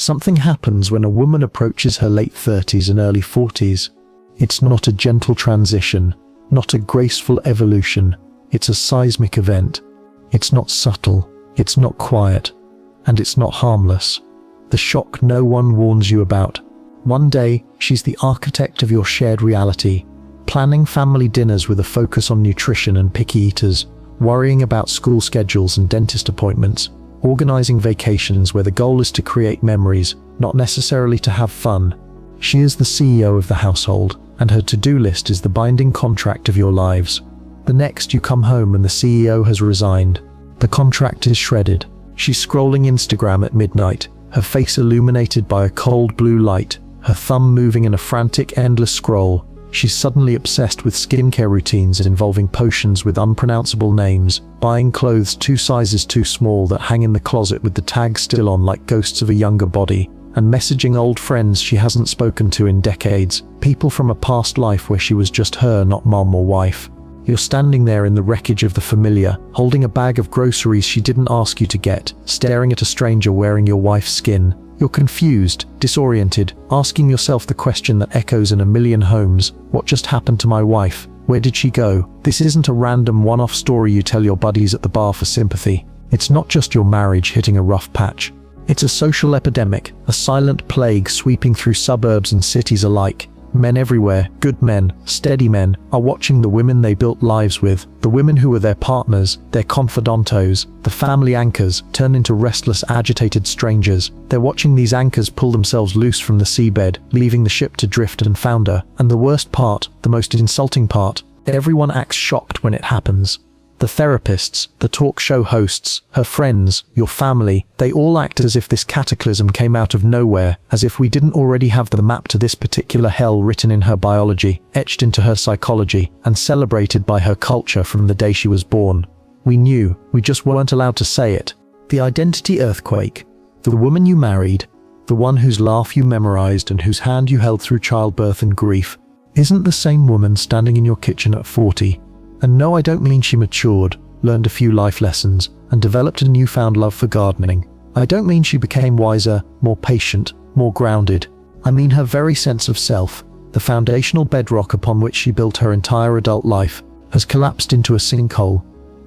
Something happens when a woman approaches her late 30s and early 40s. It's not a gentle transition, not a graceful evolution. It's a seismic event. It's not subtle, it's not quiet, and it's not harmless. The shock no one warns you about. One day, she's the architect of your shared reality, planning family dinners with a focus on nutrition and picky eaters, worrying about school schedules and dentist appointments, organizing vacations where the goal is to create memories, not necessarily to have fun. She is the CEO of the household, and her to-do list is the binding contract of your lives. The next you come home and the CEO has resigned. The contract is shredded. She's scrolling Instagram at midnight, her face illuminated by a cold blue light, her thumb moving in a frantic, endless scroll. She's suddenly obsessed with skincare routines involving potions with unpronounceable names, buying clothes 2 sizes too small that hang in the closet with the tag still on like ghosts of a younger body, and messaging old friends she hasn't spoken to in decades, people from a past life where she was just her, not mom or wife. You're standing there in the wreckage of the familiar, holding a bag of groceries she didn't ask you to get, staring at a stranger wearing your wife's skin. You're confused, disoriented, asking yourself the question that echoes in a million homes: what just happened to my wife? Where did she go? This isn't a random one-off story you tell your buddies at the bar for sympathy. It's not just your marriage hitting a rough patch. It's a social epidemic, a silent plague sweeping through suburbs and cities alike. Men everywhere, good men, steady men, are watching the women they built lives with, the women who were their partners, their confidantos, the family anchors, turn into restless, agitated strangers. They're watching these anchors pull themselves loose from the seabed, leaving the ship to drift and founder. And the worst part, the most insulting part, everyone acts shocked when it happens. The therapists, the talk show hosts, her friends, your family, they all act as if this cataclysm came out of nowhere, as if we didn't already have the map to this particular hell written in her biology, etched into her psychology, and celebrated by her culture from the day she was born. We knew, we just weren't allowed to say it. The identity earthquake. The woman you married, the one whose laugh you memorized and whose hand you held through childbirth and grief, isn't the same woman standing in your kitchen at 40. And no, I don't mean she matured, learned a few life lessons, and developed a newfound love for gardening. I don't mean she became wiser, more patient, more grounded. I mean her very sense of self, the foundational bedrock upon which she built her entire adult life, has collapsed into a sinkhole.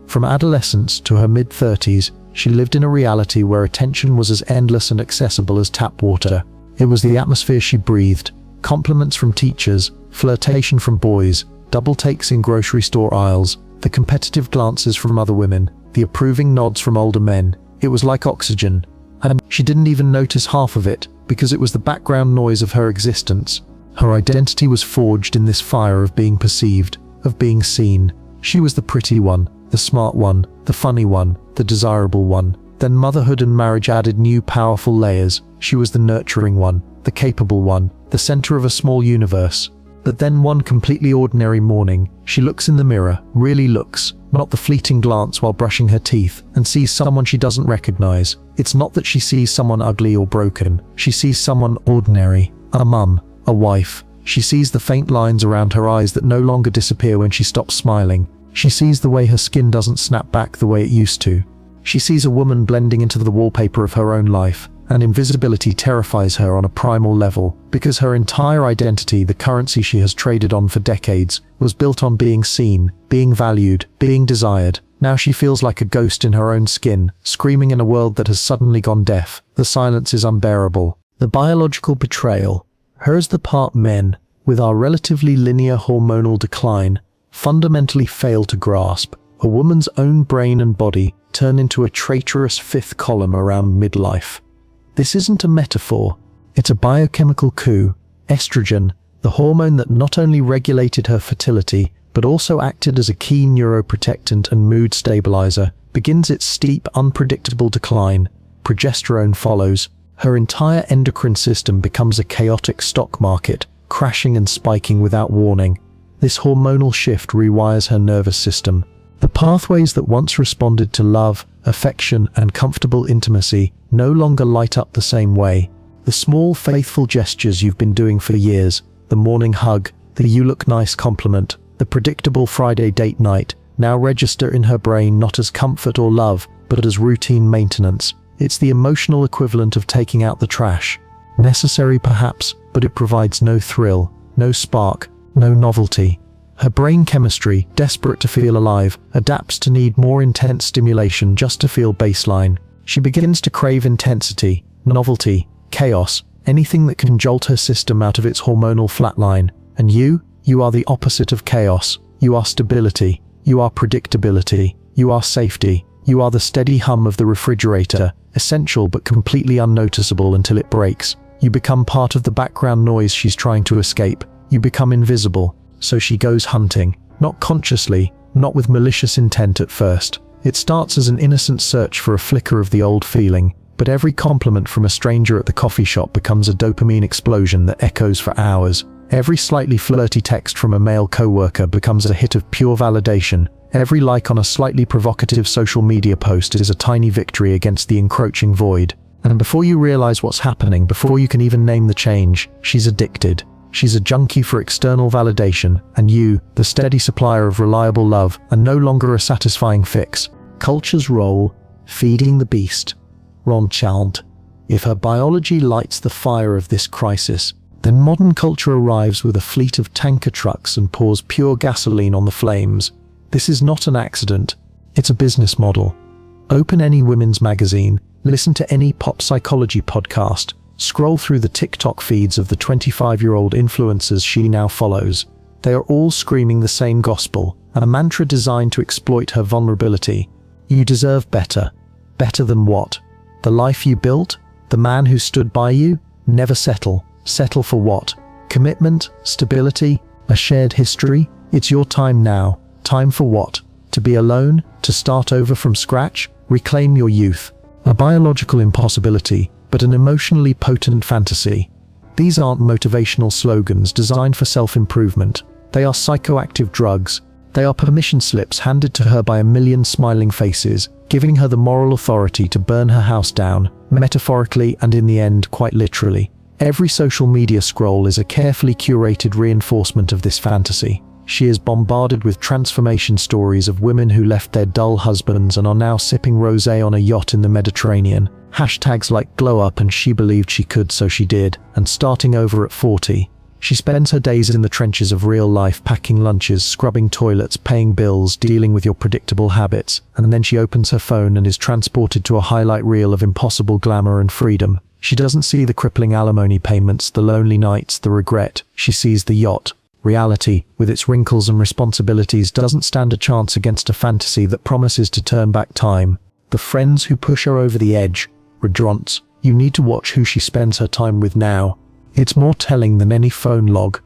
From adolescence to her mid-30s, she lived in a reality where attention was as endless and accessible as tap water. It was the atmosphere she breathed, compliments from teachers, flirtation from boys, double takes in grocery store aisles, the competitive glances from other women, the approving nods from older men. It was like oxygen. And she didn't even notice half of it, because it was the background noise of her existence. Her identity was forged in this fire of being perceived, of being seen. She was the pretty one, the smart one, the funny one, the desirable one. Then motherhood and marriage added new powerful layers. She was the nurturing one, the capable one, the center of a small universe. But then one completely ordinary morning, she looks in the mirror, really looks, not the fleeting glance while brushing her teeth, and sees someone she doesn't recognize. It's not that she sees someone ugly or broken, she sees someone ordinary, a mum, a wife. She sees the faint lines around her eyes that no longer disappear when she stops smiling. She sees the way her skin doesn't snap back the way it used to. She sees a woman blending into the wallpaper of her own life, and invisibility terrifies her on a primal level, because her entire identity, the currency she has traded on for decades, was built on being seen, being valued, being desired. Now she feels like a ghost in her own skin, screaming in a world that has suddenly gone deaf. The silence is unbearable. The biological betrayal. Hers the part men, with our relatively linear hormonal decline, fundamentally fail to grasp. A woman's own brain and body turn into a traitorous fifth column around midlife. This isn't a metaphor, it's a biochemical coup. Estrogen, the hormone that not only regulated her fertility, but also acted as a key neuroprotectant and mood stabilizer, begins its steep, unpredictable decline. Progesterone follows. Her entire endocrine system becomes a chaotic stock market, crashing and spiking without warning. This hormonal shift rewires her nervous system. The pathways that once responded to love, affection, and comfortable intimacy no longer light up the same way. The small, faithful gestures you've been doing for years, the morning hug, the "you look nice" compliment, the predictable Friday date night, now register in her brain not as comfort or love, but as routine maintenance. It's the emotional equivalent of taking out the trash. Necessary perhaps, but it provides no thrill, no spark, no novelty. Her brain chemistry, desperate to feel alive, adapts to need more intense stimulation just to feel baseline. She begins to crave intensity, novelty, chaos, anything that can jolt her system out of its hormonal flatline. And you are the opposite of chaos. You are stability. You are predictability. You are safety. You are the steady hum of the refrigerator, essential but completely unnoticeable until it breaks. You become part of the background noise she's trying to escape. You become invisible. So she goes hunting, not consciously, not with malicious intent at first. It starts as an innocent search for a flicker of the old feeling, but every compliment from a stranger at the coffee shop becomes a dopamine explosion that echoes for hours. Every slightly flirty text from a male coworker becomes a hit of pure validation. Every like on a slightly provocative social media post is a tiny victory against the encroaching void. And before you realize what's happening, before you can even name the change, she's addicted. She's a junkie for external validation, and you, the steady supplier of reliable love, are no longer a satisfying fix. Culture's role, feeding the beast. Rothschild. If her biology lights the fire of this crisis, then modern culture arrives with a fleet of tanker trucks and pours pure gasoline on the flames. This is not an accident, it's a business model. Open any women's magazine, listen to any pop psychology podcast, scroll through the TikTok feeds of the 25-year-old influencers she now follows. They are all screaming the same gospel, a mantra designed to exploit her vulnerability. You deserve better. Better than what? The life you built? The man who stood by you? Never settle. Settle for what? Commitment? Stability? A shared history? It's your time now. Time for what? To be alone? To start over from scratch? Reclaim your youth. A biological impossibility, but an emotionally potent fantasy. These aren't motivational slogans designed for self-improvement. They are psychoactive drugs. They are permission slips handed to her by a million smiling faces, giving her the moral authority to burn her house down, metaphorically and in the end, quite literally. Every social media scroll is a carefully curated reinforcement of this fantasy. She is bombarded with transformation stories of women who left their dull husbands and are now sipping rosé on a yacht in the Mediterranean. Hashtags like glow up and she believed she could so she did, and starting over at 40. She spends her days in the trenches of real life, packing lunches, scrubbing toilets, paying bills, dealing with your predictable habits, and then she opens her phone and is transported to a highlight reel of impossible glamour and freedom. She doesn't see the crippling alimony payments, the lonely nights, the regret. She sees the yacht. Reality, with its wrinkles and responsibilities, doesn't stand a chance against a fantasy that promises to turn back time. The friends who push her over the edge. Redrants. You need to watch who she spends her time with now. It's more telling than any phone log.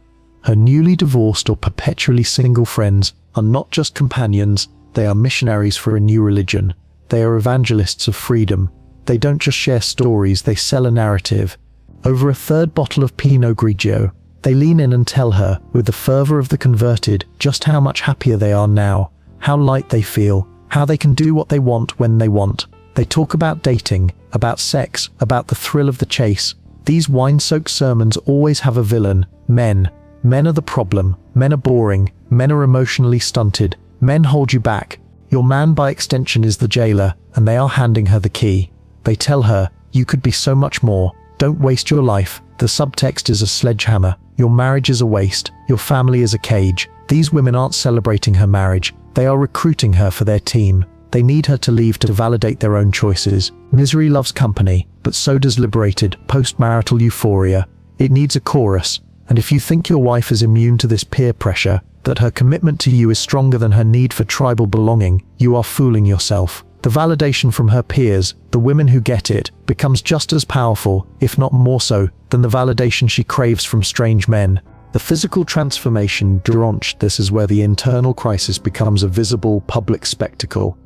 Her newly divorced or perpetually single friends are not just companions, they are missionaries for a new religion. They are evangelists of freedom. They don't just share stories, they sell a narrative. Over a third bottle of Pinot Grigio, they lean in and tell her, with the fervor of the converted, just how much happier they are now, how light they feel, how they can do what they want when they want. They talk about dating, about sex, about the thrill of the chase. These wine-soaked sermons always have a villain. Men. Men are the problem. Men are boring. Men are emotionally stunted. Men hold you back. Your man by extension is the jailer, and they are handing her the key. They tell her, you could be so much more. Don't waste your life. The subtext is a sledgehammer. Your marriage is a waste. Your family is a cage. These women aren't celebrating her marriage. They are recruiting her for their team. They need her to leave to validate their own choices. Misery loves company, but so does liberated, post-marital euphoria. It needs a chorus. And if you think your wife is immune to this peer pressure, that her commitment to you is stronger than her need for tribal belonging, you are fooling yourself. The validation from her peers, the women who get it, becomes just as powerful, if not more so, than the validation she craves from strange men. The physical transformation, drenched, this is where the internal crisis becomes a visible, public spectacle.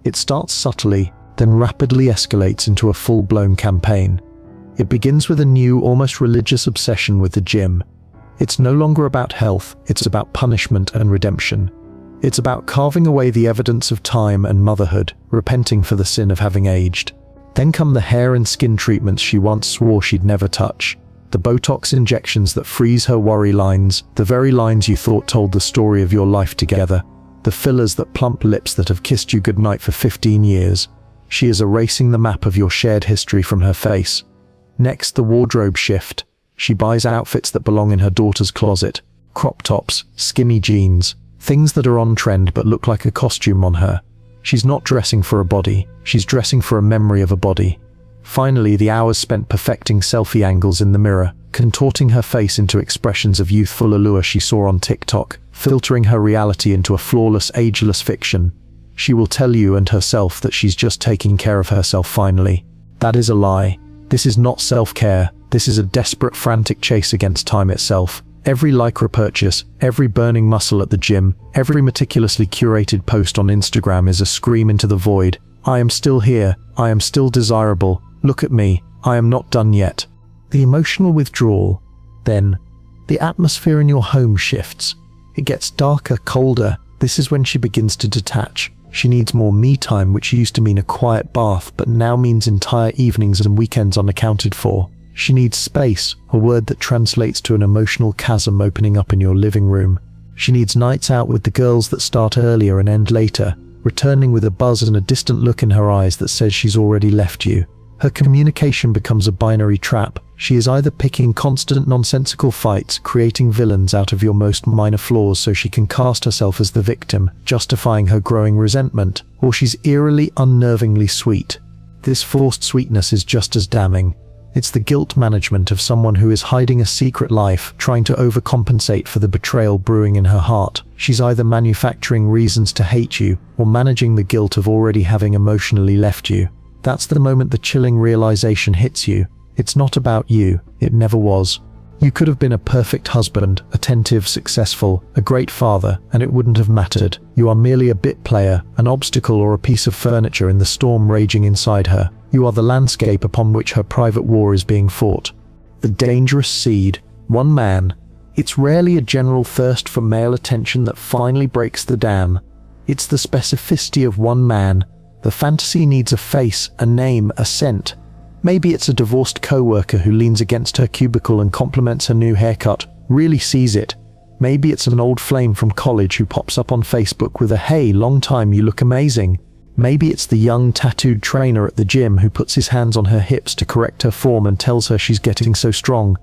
It starts subtly, then rapidly escalates into a full-blown campaign. It begins with a new, almost religious obsession with the gym. It's no longer about health, it's about punishment and redemption. It's about carving away the evidence of time and motherhood, repenting for the sin of having aged. Then come the hair and skin treatments she once swore she'd never touch. The Botox injections that freeze her worry lines, the very lines you thought told the story of your life together. The fillers that plump lips that have kissed you goodnight for 15 years. She is erasing the map of your shared history from her face. Next, the wardrobe shift. She buys outfits that belong in her daughter's closet. Crop tops, skinny jeans, things that are on trend but look like a costume on her. She's not dressing for a body, she's dressing for a memory of a body. Finally, the hours spent perfecting selfie angles in the mirror, contorting her face into expressions of youthful allure she saw on TikTok, filtering her reality into a flawless, ageless fiction. She will tell you and herself that she's just taking care of herself finally. That is a lie. This is not self-care. This is a desperate, frantic chase against time itself. Every Lycra purchase, every burning muscle at the gym, every meticulously curated post on Instagram is a scream into the void. I am still here. I am still desirable. Look at me. I am not done yet. The emotional withdrawal. Then, the atmosphere in your home shifts. It gets darker, colder. This is when she begins to detach. She needs more me time, which used to mean a quiet bath, but now means entire evenings and weekends unaccounted for. She needs space, a word that translates to an emotional chasm opening up in your living room. She needs nights out with the girls that start earlier and end later, returning with a buzz and a distant look in her eyes that says she's already left you. Her communication becomes a binary trap. She is either picking constant nonsensical fights, creating villains out of your most minor flaws so she can cast herself as the victim, justifying her growing resentment, or she's eerily, unnervingly sweet. This forced sweetness is just as damning. It's the guilt management of someone who is hiding a secret life, trying to overcompensate for the betrayal brewing in her heart. She's either manufacturing reasons to hate you, or managing the guilt of already having emotionally left you. That's the moment the chilling realization hits you. It's not about you. It never was. You could have been a perfect husband, attentive, successful, a great father, and it wouldn't have mattered. You are merely a bit player, an obstacle or a piece of furniture in the storm raging inside her. You are the landscape upon which her private war is being fought. The dangerous seed. One man. It's rarely a general thirst for male attention that finally breaks the dam. It's the specificity of one man. The fantasy needs a face, a name, a scent. Maybe it's a divorced co-worker who leans against her cubicle and compliments her new haircut, really sees it. Maybe it's an old flame from college who pops up on Facebook with a "Hey, long time, you look amazing." Maybe it's the young tattooed trainer at the gym who puts his hands on her hips to correct her form and tells her she's getting so strong.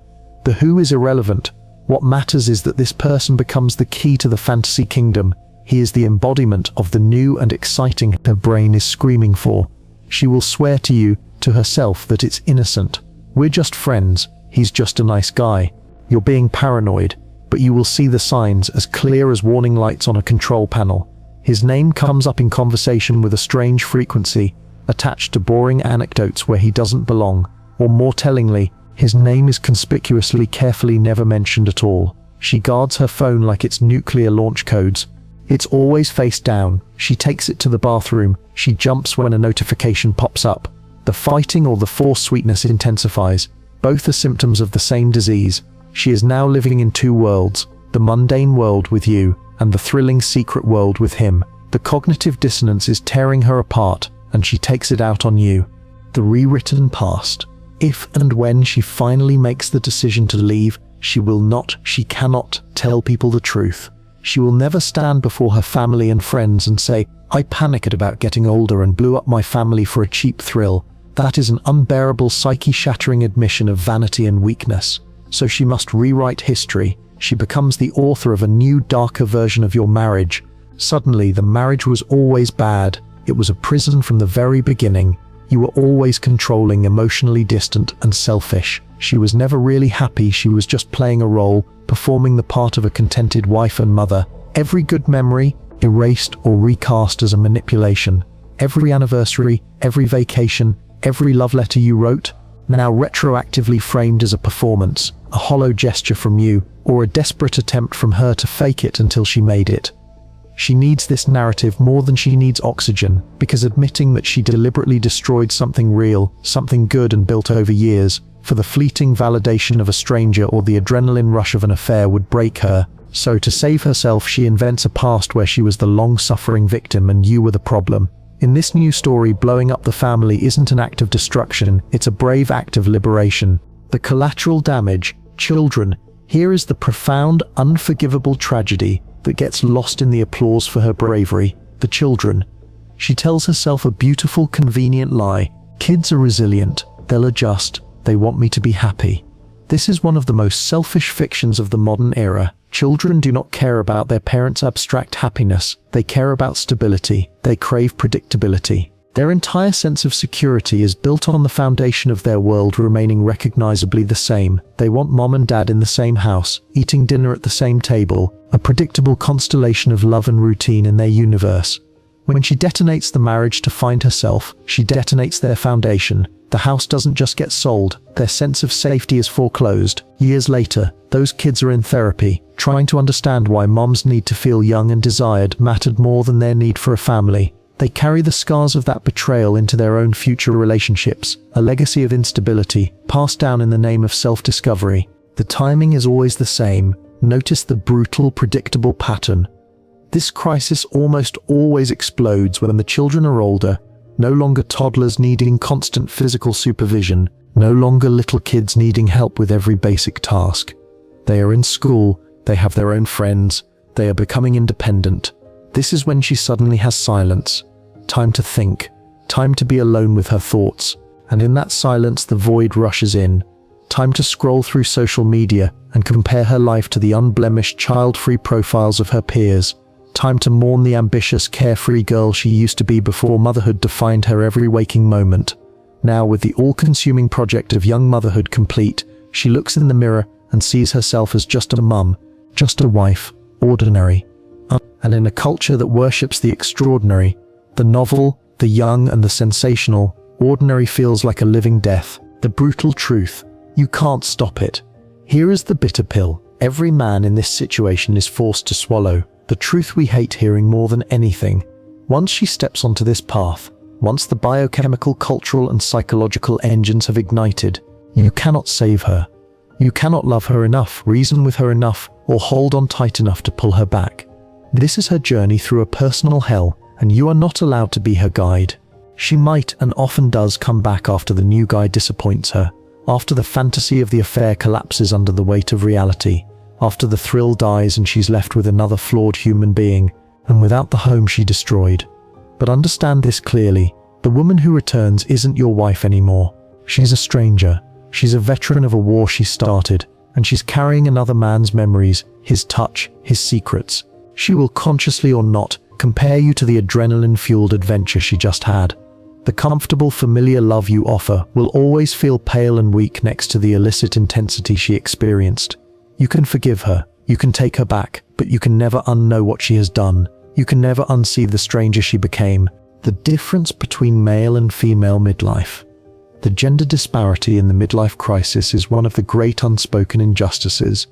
The who is irrelevant. What matters is that this person becomes the key to the fantasy kingdom. He is the embodiment of the new and exciting her brain is screaming for. She will swear to you, to herself, that it's innocent. We're just friends. He's just a nice guy. You're being paranoid, but you will see the signs as clear as warning lights on a control panel. His name comes up in conversation with a strange frequency, attached to boring anecdotes where he doesn't belong, or more tellingly, his name is conspicuously, carefully never mentioned at all. She guards her phone like it's nuclear launch codes. It's always face down. She takes it to the bathroom. She jumps when a notification pops up. The fighting or the forced sweetness intensifies. Both are symptoms of the same disease. She is now living in two worlds, the mundane world with you, and the thrilling secret world with him. The cognitive dissonance is tearing her apart, and she takes it out on you. The rewritten past. If and when she finally makes the decision to leave, she cannot tell people the truth. She will never stand before her family and friends and say, "I panicked about getting older and blew up my family for a cheap thrill." That is an unbearable, psyche-shattering admission of vanity and weakness. So she must rewrite history. She becomes the author of a new, darker version of your marriage. Suddenly, the marriage was always bad. It was a prison from the very beginning. You were always controlling, emotionally distant, and selfish. She was never really happy. She was just playing a role, performing the part of a contented wife and mother. Every good memory, erased or recast as a manipulation. Every anniversary, every vacation, every love letter you wrote, now retroactively framed as a performance, a hollow gesture from you, or a desperate attempt from her to fake it until she made it. She needs this narrative more than she needs oxygen, because admitting that she deliberately destroyed something real, something good and built over years, for the fleeting validation of a stranger or the adrenaline rush of an affair would break her. So to save herself, she invents a past where she was the long-suffering victim and you were the problem. In this new story, blowing up the family isn't an act of destruction, it's a brave act of liberation. The collateral damage, children. Here is the profound, unforgivable tragedy that gets lost in the applause for her bravery. The children. She tells herself a beautiful, convenient lie. Kids are resilient. They'll adjust. They want me to be happy. This is one of the most selfish fictions of the modern era. Children do not care about their parents' abstract happiness. They care about stability. They crave predictability. Their entire sense of security is built on the foundation of their world remaining recognizably the same. They want mom and dad in the same house, eating dinner at the same table, a predictable constellation of love and routine in their universe. When she detonates the marriage to find herself, she detonates their foundation. The house doesn't just get sold, their sense of safety is foreclosed. Years later, those kids are in therapy, trying to understand why mom's need to feel young and desired mattered more than their need for a family. They carry the scars of that betrayal into their own future relationships, a legacy of instability, passed down in the name of self-discovery. The timing is always the same. Notice the brutal, predictable pattern. This crisis almost always explodes when the children are older, no longer toddlers needing constant physical supervision, no longer little kids needing help with every basic task. They are in school, they have their own friends, they are becoming independent. This is when she suddenly has silence. Time to think, time to be alone with her thoughts, and in that silence the void rushes in. Time to scroll through social media and compare her life to the unblemished, child-free profiles of her peers. Time to mourn the ambitious, carefree girl she used to be before motherhood defined her every waking moment. Now, with the all-consuming project of young motherhood complete, she looks in the mirror and sees herself as just a mum, just a wife, ordinary. And in a culture that worships the extraordinary, the novel, the young and the sensational, ordinary feels like a living death. The brutal truth: you can't stop it. Here is the bitter pill every man in this situation is forced to swallow. The truth we hate hearing more than anything. Once she steps onto this path, once the biochemical, cultural and psychological engines have ignited, you cannot save her. You cannot love her enough, reason with her enough, or hold on tight enough to pull her back. This is her journey through a personal hell, and you are not allowed to be her guide. She might and often does come back after the new guy disappoints her, after the fantasy of the affair collapses under the weight of reality, after the thrill dies and she's left with another flawed human being, and without the home she destroyed. But understand this clearly: the woman who returns isn't your wife anymore. She's a stranger. She's a veteran of a war she started, and she's carrying another man's memories, his touch, his secrets. She will, consciously or not, compare you to the adrenaline-fueled adventure she just had. The comfortable, familiar love you offer will always feel pale and weak next to the illicit intensity she experienced. You can forgive her, you can take her back, but you can never unknow what she has done. You can never unsee the stranger she became. The difference between male and female midlife. The gender disparity in the midlife crisis is one of the great unspoken injustices.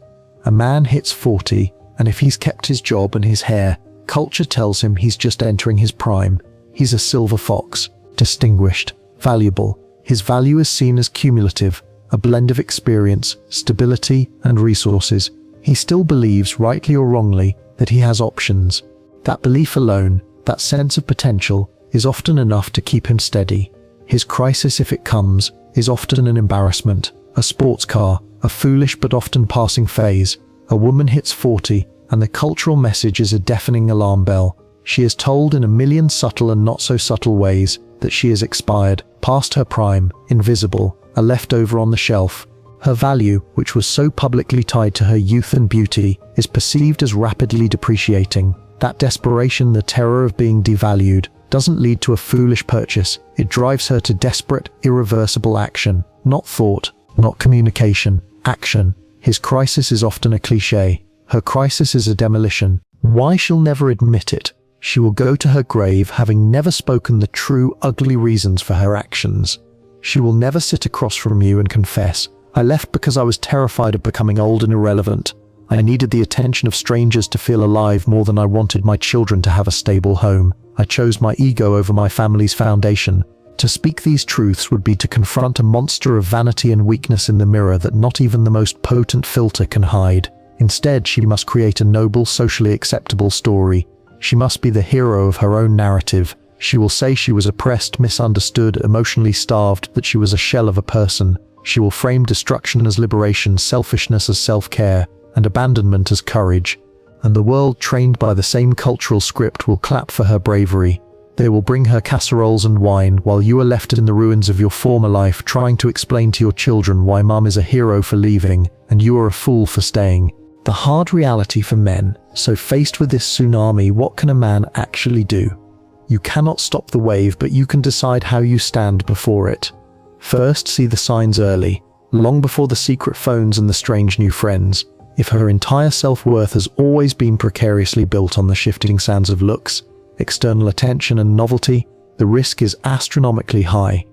A man hits 40, and if he's kept his job and his hair, culture tells him he's just entering his prime. He's a silver fox, distinguished, valuable. His value is seen as cumulative, a blend of experience, stability, and resources. He still believes, rightly or wrongly, that he has options. That belief alone, that sense of potential, is often enough to keep him steady. His crisis, if it comes, is often an embarrassment, a sports car, a foolish but often passing phase. A woman hits 40, and the cultural message is a deafening alarm bell. She is told in a million subtle and not so subtle ways that she is expired, past her prime, invisible, a leftover on the shelf. Her value, which was so publicly tied to her youth and beauty, is perceived as rapidly depreciating. That desperation, the terror of being devalued, doesn't lead to a foolish purchase. It drives her to desperate, irreversible action. Not thought, not communication, action. His crisis is often a cliché. Her crisis is a demolition. Why? She'll never admit it. She will go to her grave having never spoken the true, ugly reasons for her actions. She will never sit across from you and confess, "I left because I was terrified of becoming old and irrelevant. I needed the attention of strangers to feel alive more than I wanted my children to have a stable home. I chose my ego over my family's foundation." To speak these truths would be to confront a monster of vanity and weakness in the mirror that not even the most potent filter can hide. Instead, she must create a noble, socially acceptable story. She must be the hero of her own narrative. She will say she was oppressed, misunderstood, emotionally starved, that she was a shell of a person. She will frame destruction as liberation, selfishness as self-care, and abandonment as courage. And the world, trained by the same cultural script, will clap for her bravery. They will bring her casseroles and wine while you are left in the ruins of your former life, trying to explain to your children why mum is a hero for leaving and you are a fool for staying. The hard reality for men. So faced with this tsunami, what can a man actually do? You cannot stop the wave, but you can decide how you stand before it. First, see the signs early, long before the secret phones and the strange new friends. If her entire self-worth has always been precariously built on the shifting sands of looks, external attention and novelty, the risk is astronomically high.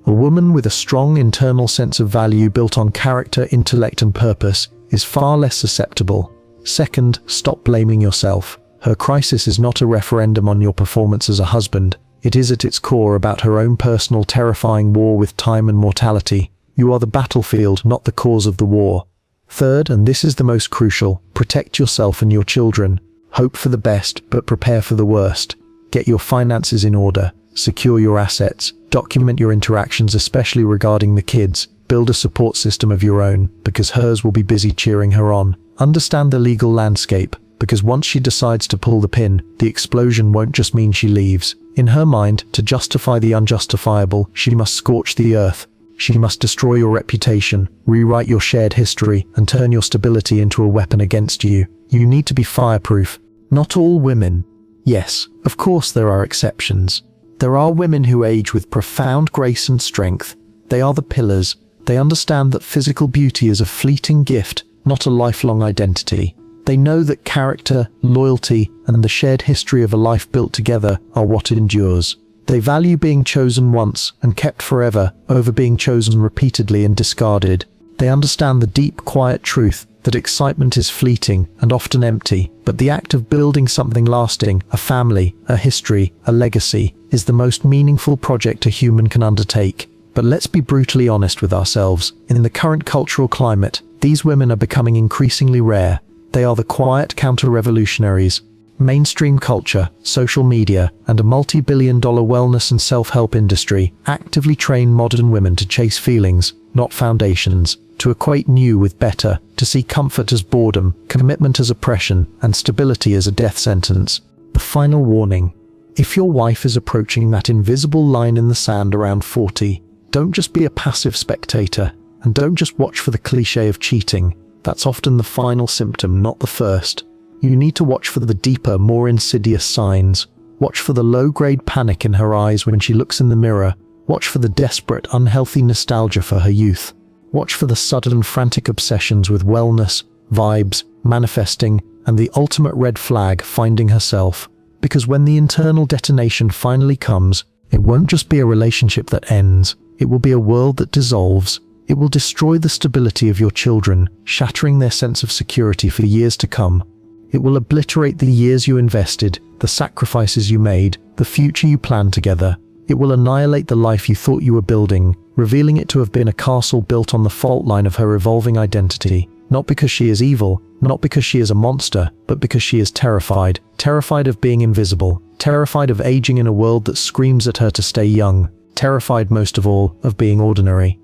A woman with a strong internal sense of value built on character, intellect and purpose is far less susceptible. Second, stop blaming yourself. Her crisis is not a referendum on your performance as a husband. It is at its core about her own personal terrifying war with time and mortality. You are the battlefield, not the cause of the war. Third, and this is the most crucial, protect yourself and your children. Hope for the best, but prepare for the worst. Get your finances in order. Secure your assets. Document your interactions, especially regarding the kids. Build a support system of your own, because hers will be busy cheering her on. Understand the legal landscape, because once she decides to pull the pin, the explosion won't just mean she leaves. In her mind, to justify the unjustifiable, she must scorch the earth. She must destroy your reputation, rewrite your shared history, and turn your stability into a weapon against you. You need to be fireproof. Not all women. Yes, of course there are exceptions. There are women who age with profound grace and strength. They are the pillars. They understand that physical beauty is a fleeting gift, not a lifelong identity. They know that character, loyalty, and the shared history of a life built together are what endures. They value being chosen once and kept forever over being chosen repeatedly and discarded. They understand the deep, quiet truth that excitement is fleeting and often empty, but the act of building something lasting, a family, a history, a legacy, is the most meaningful project a human can undertake. But let's be brutally honest with ourselves. In the current cultural climate, these women are becoming increasingly rare. They are the quiet counter-revolutionaries. Mainstream culture, social media, and a multi-billion-dollar wellness and self-help industry actively train modern women to chase feelings, not foundations, to equate new with better, to see comfort as boredom, commitment as oppression, and stability as a death sentence. The final warning. If your wife is approaching that invisible line in the sand around 40, don't just be a passive spectator, and don't just watch for the cliché of cheating. That's often the final symptom, not the first. You need to watch for the deeper, more insidious signs. Watch for the low-grade panic in her eyes when she looks in the mirror. Watch for the desperate, unhealthy nostalgia for her youth. Watch for the sudden, frantic obsessions with wellness, vibes, manifesting, and the ultimate red flag, finding herself. Because when the internal detonation finally comes, it won't just be a relationship that ends. It will be a world that dissolves. It will destroy the stability of your children, shattering their sense of security for years to come. It will obliterate the years you invested, the sacrifices you made, the future you planned together. It will annihilate the life you thought you were building, revealing it to have been a castle built on the fault line of her evolving identity. Not because she is evil, not because she is a monster, but because she is terrified. Terrified of being invisible, terrified of aging in a world that screams at her to stay young, terrified most of all of being ordinary.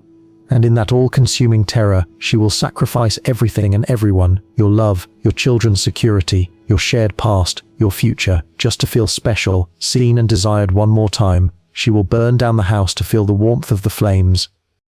And in that all-consuming terror, she will sacrifice everything and everyone, your love, your children's security, your shared past, your future, just to feel special, seen and desired one more time. She will burn down the house to feel the warmth of the flames,